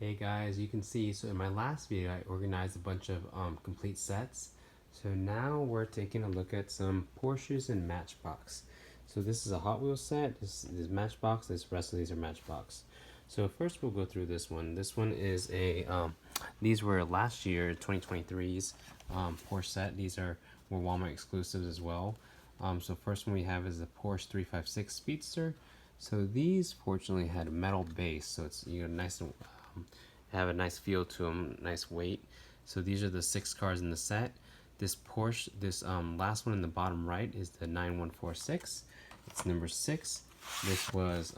Hey guys, you can see, so in my last video I organized a bunch of complete sets. So now we're taking a look at some Porsches and Matchbox. So this is a Hot Wheels set, this is Matchbox, this rest of these are Matchbox. So first we'll go through this one. This one is these were last year 2023's Porsche set. Were Walmart exclusives as well. So first one we have is the Porsche 356 Speedster. So these fortunately had a metal base, so it's nice and have a nice feel to them, nice weight. So these are the 6 cars in the set. This Porsche, this last one in the bottom right is the 9146. It's number 6. This was,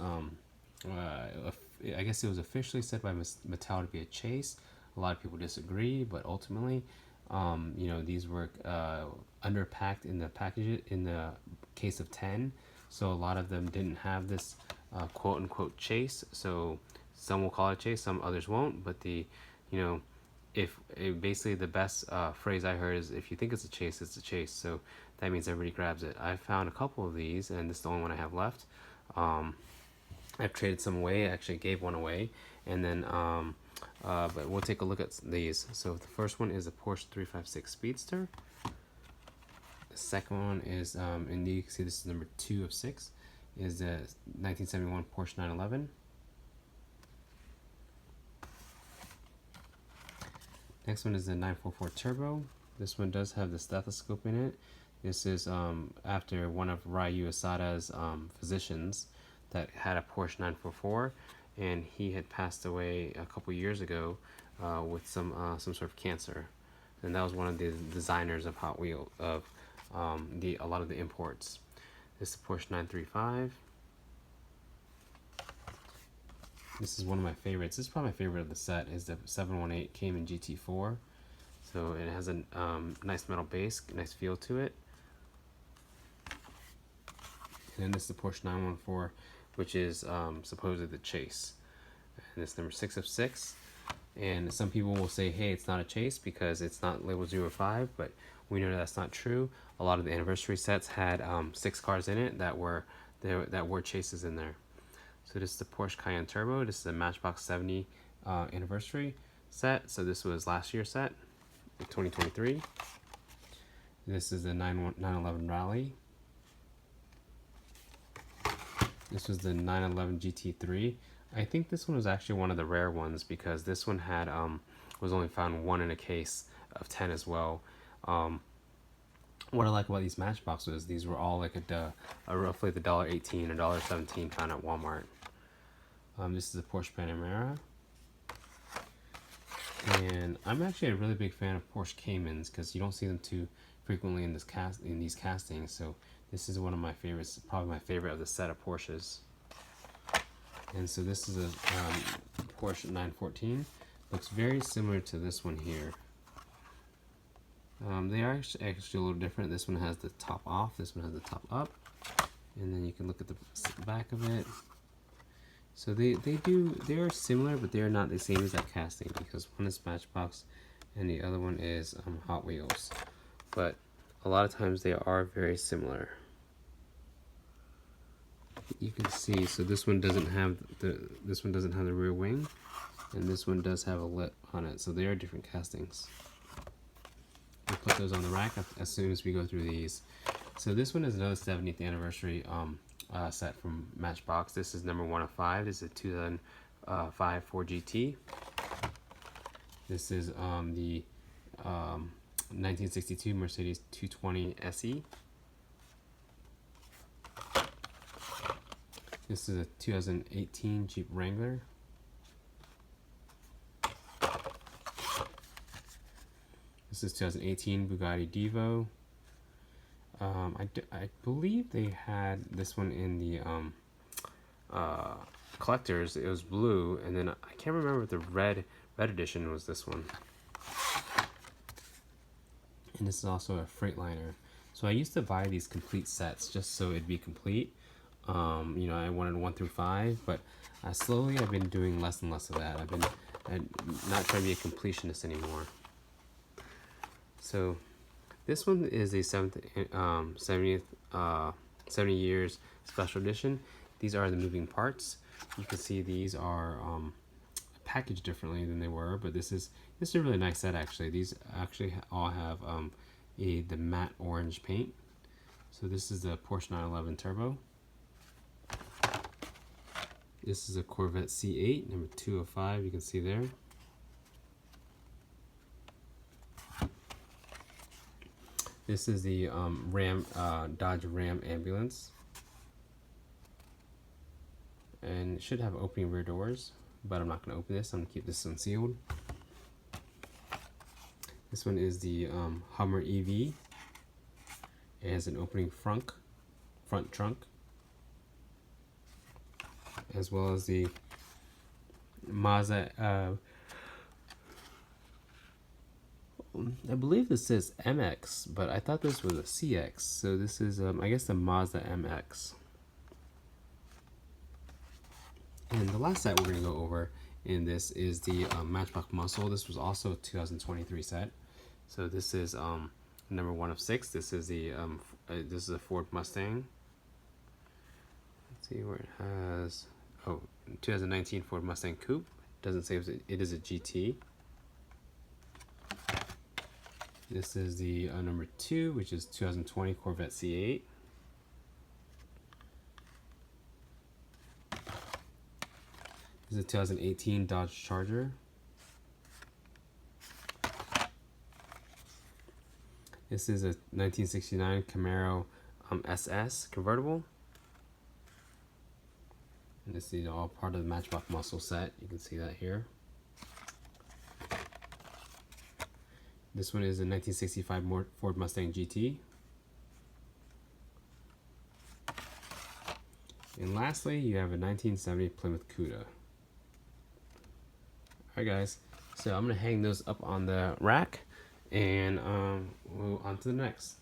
I guess it was officially said by Mattel to be a chase. A lot of people disagree, but ultimately, these were underpacked in the package in the case of 10. So a lot of them didn't have this quote unquote chase. So some will call it chase, some others won't. But basically the best phrase I heard is if you think it's a chase, it's a chase. So that means everybody grabs it. I found a couple of these, and this is the only one I have left. I've traded some away. I actually gave one away, and then but we'll take a look at these. So the first one is a Porsche 356 Speedster. The second one is, and you can see this is number 2 of 6, is the 1971 Porsche 911. Next one is the 944 Turbo. This one does have the stethoscope in it. This is after one of Ryu Asada's physicians that had a Porsche 944, and he had passed away a couple years ago with some sort of cancer, and that was one of the designers of Hot Wheels of a lot of the imports. This is the Porsche 935. This is one of my favorites. This is probably my favorite of the set. Is the 718 Cayman GT4. So it has a nice metal base, nice feel to it. And then this is the Porsche 914, which is supposedly the chase. And it's number 6 of 6. And some people will say, hey, it's not a chase because it's not labeled 05, but we know that's not true. A lot of the anniversary sets had 6 cars in it that were chases in there. So this is the Porsche Cayenne Turbo. This is a Matchbox 70 anniversary set. So this was last year's set, 2023. This is the 911 Rally. This was the 911 GT3. I think this one was actually one of the rare ones because this one had was only found one in a case of 10 as well. What I like about these Matchboxes is these were all like roughly the $1.18 or $1.17 found at Walmart. This is a Porsche Panamera. And I'm actually a really big fan of Porsche Caymans because you don't see them too frequently in these castings. So this is one of my favorites, probably my favorite of the set of Porsches. And so this is a Porsche 914. Looks very similar to this one here. They are actually a little different. This one has the top off, this one has the top up. And then you can look at the back of it. So they are similar, but they are not the same as that casting because one is Matchbox and the other one is Hot Wheels. But a lot of times they are very similar. You can see, so this one doesn't have the rear wing, and this one does have a lip on it. So they are different castings. We'll put those on the rack as soon as we go through these. So this one is another 70th anniversary set from Matchbox. This is number 1 of 5. This is a 2005 Ford GT. This is the 1962 Mercedes 220 SE. This is a 2018 Jeep Wrangler. This is 2018 Bugatti Divo. I believe they had this one in the collectors. It was blue, and then I can't remember if the red edition was this one. And this is also a Freightliner. So I used to buy these complete sets just so it'd be complete. I wanted 1 through 5, but slowly I've been doing less and less of that. I'm not trying to be a completionist anymore. So this one is a 70 years special edition. These are the moving parts. You can see these are packaged differently than they were, but this is a really nice set actually. These actually all have the matte orange paint. So this is the Porsche 911 Turbo. This is a Corvette C8, number 205, you can see there. This is the Dodge Ram ambulance. And it should have opening rear doors, but I'm not going to open this. I'm going to keep this unsealed. This one is the Hummer EV. It has an opening front trunk, as well as the Mazda. I believe this says MX, but I thought this was a CX. So this is, I guess, the Mazda MX. And the last set we're going to go over in this is the Matchbox Muscle. This was also a 2023 set. So this is number 1 of 6. This is the this is a Ford Mustang. Let's see where it has. Oh, 2019 Ford Mustang Coupe. Doesn't say it is a GT. This is the number 2, which is 2020 Corvette C8. This is a 2018 Dodge Charger. This is a 1969 Camaro SS convertible. And this is all part of the Matchbox Muscle set. You can see that here. This one is a 1965 Ford Mustang GT. And lastly, you have a 1970 Plymouth Cuda. Alright guys, so I'm going to hang those up on the rack, and we'll on to the next.